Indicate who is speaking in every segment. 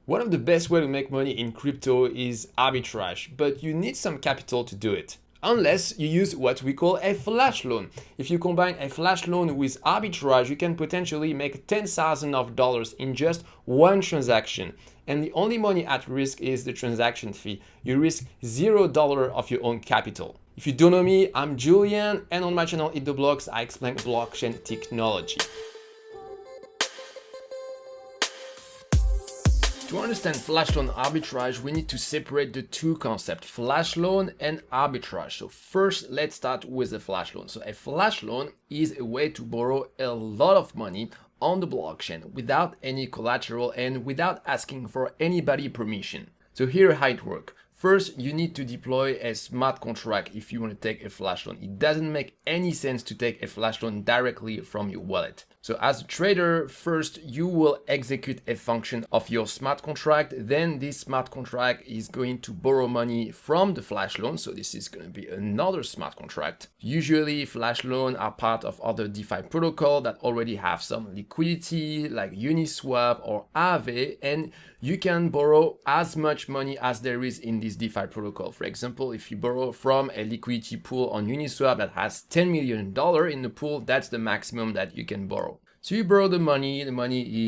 Speaker 1: One of the best way to make money in crypto is arbitrage, but you need some capital to do it. Unless you use what we call a flash loan. If you combine a flash loan with arbitrage, you can potentially make $10,000 in just one transaction. And the only money at risk is the transaction fee. You risk $0 of your own capital. If you don't know me, I'm Julian, and on my channel Eat the Blocks, I explain blockchain technology. To understand flash loan arbitrage, we need to separate the two concepts, flash loan and arbitrage. So first, let's start with the flash loan. So a flash loan is a way to borrow a lot of money on the blockchain without any collateral and without asking for anybody's permission. So here how it works. First, you need to deploy a smart contract if you want to take a flash loan. It doesn't make any sense to take a flash loan directly from your wallet. So as a trader, first you will execute a function of your smart contract. Then this smart contract is going to borrow money from the flash loan. So this is going to be another smart contract. Usually flash loans are part of other DeFi protocol that already have some liquidity like Uniswap or Aave, and you can borrow as much money as there is in this DeFi protocol. For example, if you borrow from a liquidity pool on Uniswap that has $10 million in the pool, that's the maximum that you can borrow. So you borrow the money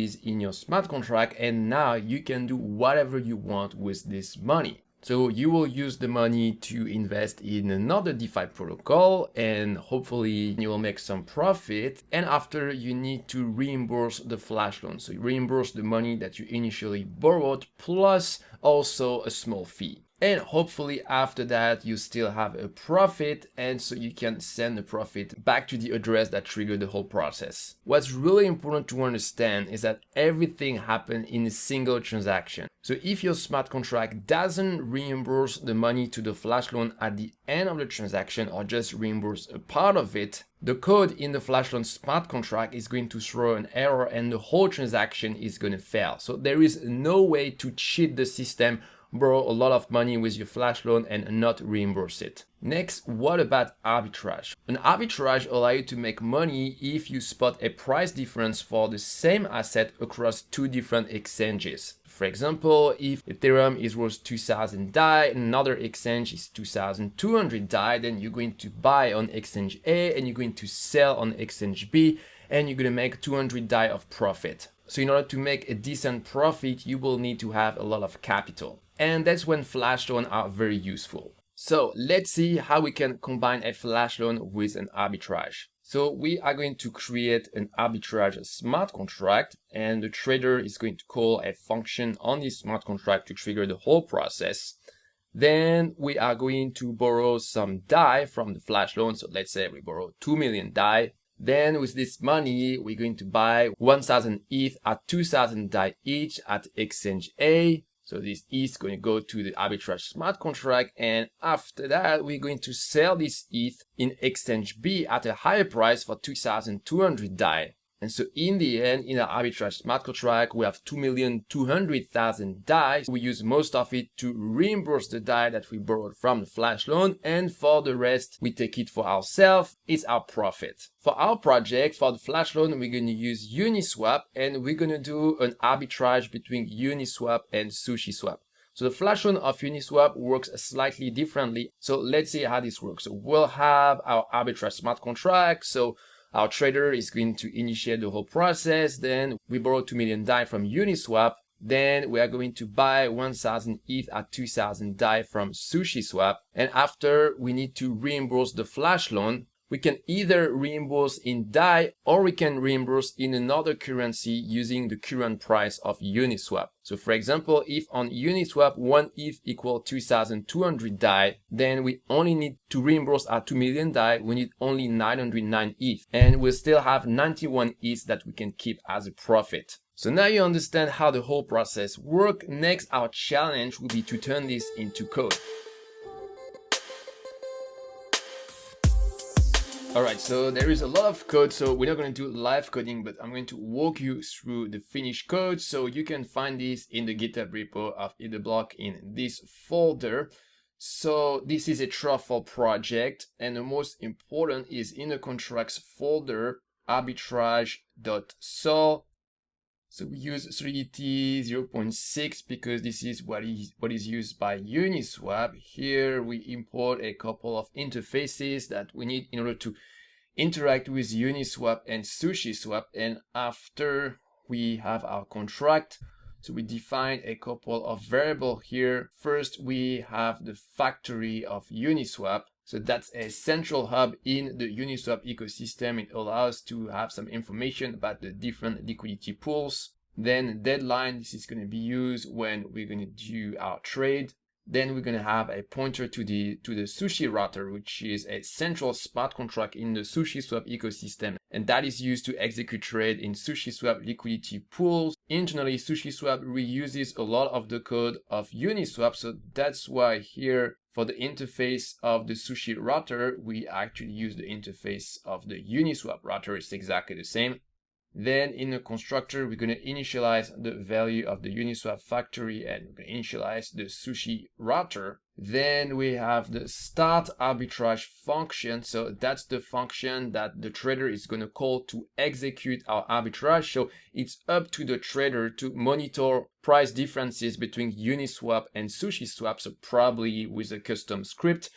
Speaker 1: is in your smart contract, and now you can do whatever you want with this money. So you will use the money to invest in another DeFi protocol, and hopefully you will make some profit. And after, you need to reimburse the flash loan. So you reimburse the money that you initially borrowed plus also a small fee. And hopefully after that, you still have a profit, and so you can send the profit back to the address that triggered the whole process. What's really important to understand is that everything happened in a single transaction. So if your smart contract doesn't reimburse the money to the flash loan at the end of the transaction, or just reimburse a part of it, the code in the flash loan smart contract is going to throw an error and the whole transaction is going to fail. So there is no way to cheat the system, borrow a lot of money with your flash loan and not reimburse it. Next, what about arbitrage? An arbitrage allows you to make money if you spot a price difference for the same asset across two different exchanges. For example, if Ethereum is worth 2,000 DAI, another exchange is 2,200 DAI, then you're going to buy on exchange A and you're going to sell on exchange B, and you're going to make 200 DAI of profit. So in order to make a decent profit, you will need to have a lot of capital. And that's when flash loans are very useful. So let's see how we can combine a flash loan with an arbitrage. So we are going to create an arbitrage smart contract, and the trader is going to call a function on this smart contract to trigger the whole process. Then we are going to borrow some DAI from the flash loan. So let's say we borrow 2 million DAI. Then with this money, we're going to buy 1,000 ETH at 2,000 DAI each at exchange A. So this ETH is going to go to the arbitrage smart contract, and after that, we're going to sell this ETH in exchange B at a higher price for 2,200 DAI. And so in the end, in our arbitrage smart contract, we have 2,200,000 DAI. We use most of it to reimburse the DAI that we borrowed from the flash loan, and for the rest, we take it for ourselves. It's our profit. For our project, for the flash loan, we're going to use Uniswap, and we're going to do an arbitrage between Uniswap and SushiSwap. So the flash loan of Uniswap works slightly differently. So let's see how this works. So we'll have our arbitrage smart contract. So our trader is going to initiate the whole process. Then we borrow 2 million DAI from Uniswap. Then we are going to buy 1,000 ETH at 2,000 DAI from SushiSwap. And after, we need to reimburse the flash loan. We can either reimburse in DAI or we can reimburse in another currency using the current price of Uniswap. So for example, if on Uniswap 1 ETH equals 2,200 DAI, then we only need to reimburse our 2 million DAI. We need only 909 ETH, and we'll still have 91 ETH that we can keep as a profit. So now you understand how the whole process works. Next, our challenge will be to turn this into code. Alright, so there is a lot of code, so we're not going to do live coding, but I'm going to walk you through the finished code. So you can find this in the GitHub repo of Eat the Block in this folder. So this is a truffle project, and the most important is in the contracts folder, arbitrage.sol So we use 3DT 0.6 because this is what is used by Uniswap. Here we import a couple of interfaces that we need in order to interact with Uniswap and SushiSwap. And after we have our contract, so we define a couple of variables here. First, we have the factory of Uniswap. So that's a central hub in the Uniswap ecosystem. It allows to have some information about the different liquidity pools. Then deadline, this is going to be used when we're going to do our trade. Then we're going to have a pointer to the sushi router, which is a central smart contract in the SushiSwap ecosystem. And that is used to execute trade in SushiSwap liquidity pools. Internally, SushiSwap reuses a lot of the code of Uniswap. So that's why here for the interface of the sushi router, we actually use the interface of the Uniswap router. It's exactly the same. Then in the constructor, we're going to initialize the value of the Uniswap factory and we're going to initialize the sushi router. Then we have the start arbitrage function. So that's the function that the trader is going to call to execute our arbitrage. So it's up to the trader to monitor price differences between Uniswap and SushiSwap. So probably with a custom script.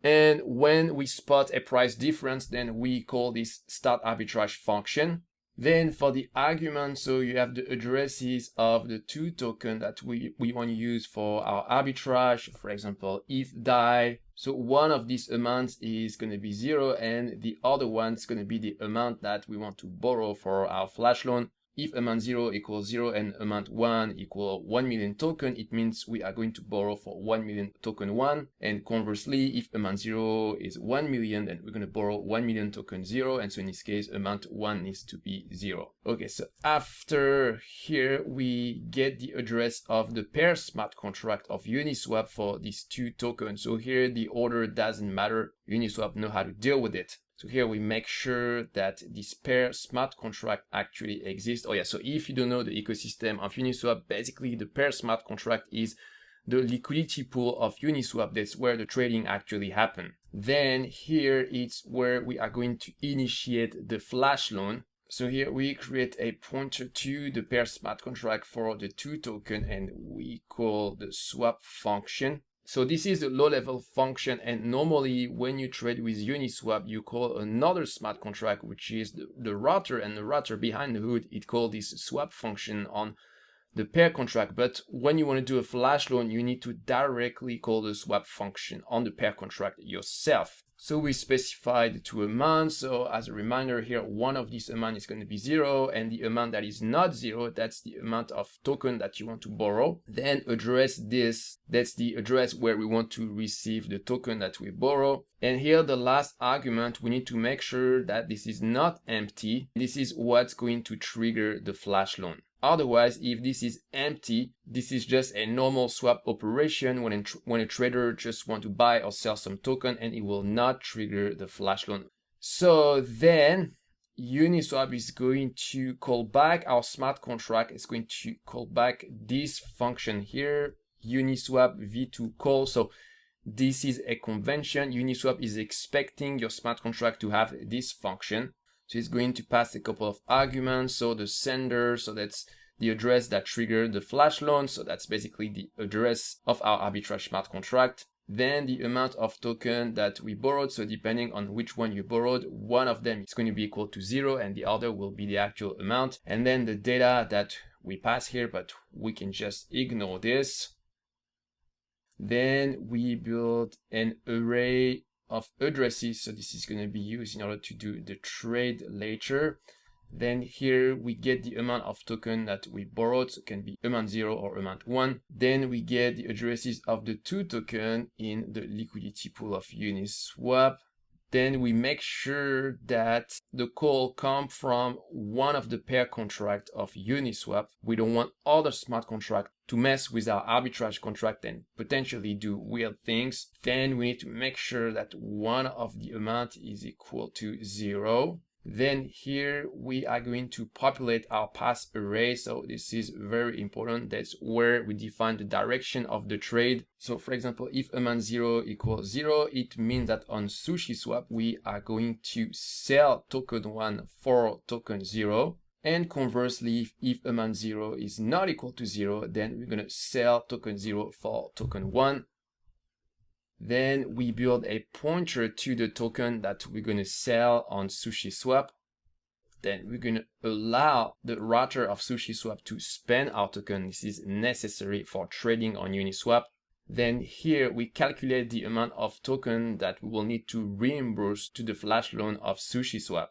Speaker 1: And when we spot a price difference, then we call this start arbitrage function. Then for the argument, so you have the addresses of the two tokens that we want to use for our arbitrage. For example, if die, so one of these amounts is going to be 0 and the other one is going to be the amount that we want to borrow for our flash loan. If amount 0 equals 0 and amount 1 equal 1 million token, it means we are going to borrow for 1 million token 1. And conversely, if amount 0 is 1 million, then we're going to borrow 1 million token 0. And so in this case, amount 1 needs to be 0. Okay, so after here, we get the address of the pair smart contract of Uniswap for these two tokens. So here, the order doesn't matter. Uniswap know how to deal with it. So here we make sure that this pair smart contract actually exists. Oh yeah, so if you don't know the ecosystem of Uniswap, basically the pair smart contract is the liquidity pool of Uniswap. That's where the trading actually happens. Then here it's where we are going to initiate the flash loan. So here we create a pointer to the pair smart contract for the two token and we call the swap function. So this is a low-level function, and normally when you trade with Uniswap, you call another smart contract, which is the router, and the router behind the hood, it calls this swap function on the pair contract. But when you want to do a flash loan, you need to directly call the swap function on the pair contract yourself. So we specified two amounts. So as a reminder here, one of these amounts is going to be 0, and the amount that is not 0, that's the amount of token that you want to borrow. Then address this, that's the address where we want to receive the token that we borrow. And here the last argument, we need to make sure that this is not empty. This is what's going to trigger the flash loan. Otherwise, if this is empty, this is just a normal swap operation when a trader just wants to buy or sell some token, and it will not trigger the flash loan. So then Uniswap is going to call back our smart contract. It's going to call back this function here, Uniswap v2 call. So this is a convention. Uniswap is expecting your smart contract to have this function. So it's going to pass a couple of arguments. So the sender, so that's the address that triggered the flash loan. So that's basically the address of our arbitrage smart contract. Then the amount of token that we borrowed. So depending on which one you borrowed, one of them is going to be equal to 0 and the other will be the actual amount. And then the data that we pass here, but we can just ignore this. Then we build an array of addresses, so this is going to be used in order to do the trade later. Then here we get the amount of token that we borrowed, so it can be amount 0 or amount 1. Then we get the addresses of the two token in the liquidity pool of Uniswap. Then we make sure that the call comes from one of the pair contract of Uniswap. We don't want other smart contract to mess with our arbitrage contract and potentially do weird things. Then we need to make sure that one of the amount is equal to 0. Then here we are going to populate our pass array. So this is very important. That's where we define the direction of the trade. So for example, if amount 0 equals 0, it means that on SushiSwap, we are going to sell token 1 for token 0. And conversely, if amount 0 is not equal to 0, then we're going to sell token 0 for token 1. Then we build a pointer to the token that we're going to sell on SushiSwap. Then we're going to allow the router of SushiSwap to spend our token. This is necessary for trading on Uniswap. Then here we calculate the amount of token that we will need to reimburse to the flash loan of SushiSwap.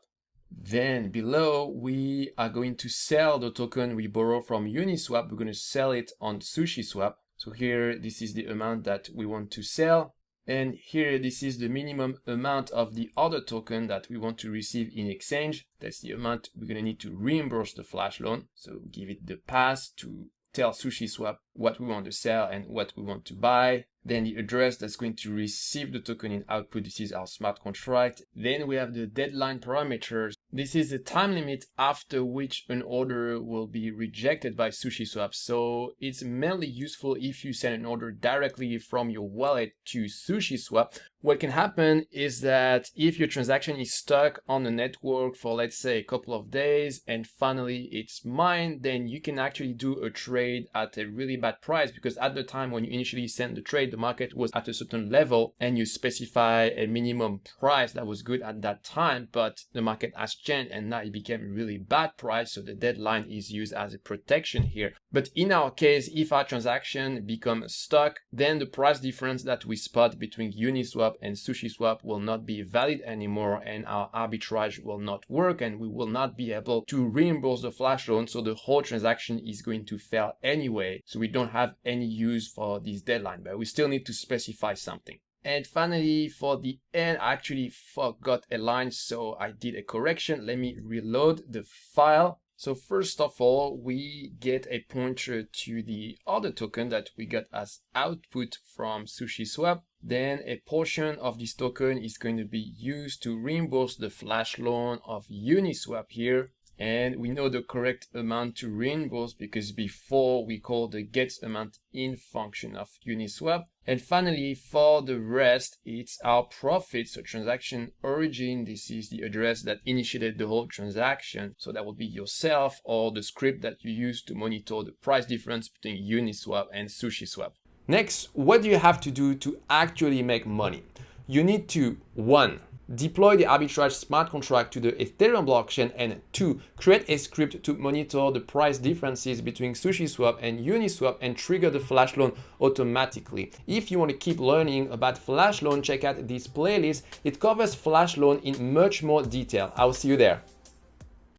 Speaker 1: Then below we are going to sell the token we borrow from Uniswap. We're going to sell it on SushiSwap. So here this is the amount that we want to sell. And here this is the minimum amount of the other token that we want to receive in exchange. That's the amount we're going to need to reimburse the flash loan. So give it the pass to tell SushiSwap what we want to sell and what we want to buy. Then the address that's going to receive the token in output. This is our smart contract. Then we have the deadline parameters. This is the time limit after which an order will be rejected by SushiSwap. So it's mainly useful if you send an order directly from your wallet to SushiSwap. What can happen is that if your transaction is stuck on the network for, let's say, a couple of days and finally it's mined, then you can actually do a trade at a really bad price, because at the time when you initially sent the trade, the market was at a certain level and you specify a minimum price that was good at that time, but the market has changed and now it became a really bad price. So the deadline is used as a protection here. But in our case, if our transaction becomes stuck, then the price difference that we spot between Uniswap and SushiSwap will not be valid anymore, and our arbitrage will not work, and we will not be able to reimburse the flash loan. So the whole transaction is going to fail anyway. So we don't have any use for this deadline, but we still need to specify something. And finally, for the end, I actually forgot a line, so I did a correction. Let me reload the file. So first of all, we get a pointer to the other token that we got as output from SushiSwap. Then a portion of this token is going to be used to reimburse the flash loan of Uniswap here. And we know the correct amount to reimburse because before we call the getAmountIn function of Uniswap. And finally, for the rest, it's our profit. So transaction origin, this is the address that initiated the whole transaction. So that will be yourself or the script that you use to monitor the price difference between Uniswap and SushiSwap. Next, what do you have to do to actually make money? You need to, 1, deploy the arbitrage smart contract to the Ethereum blockchain, and 2, create a script to monitor the price differences between SushiSwap and Uniswap and trigger the flash loan automatically. If you want to keep learning about flash loan, check out this playlist. It covers flash loan in much more detail. I'll see you there.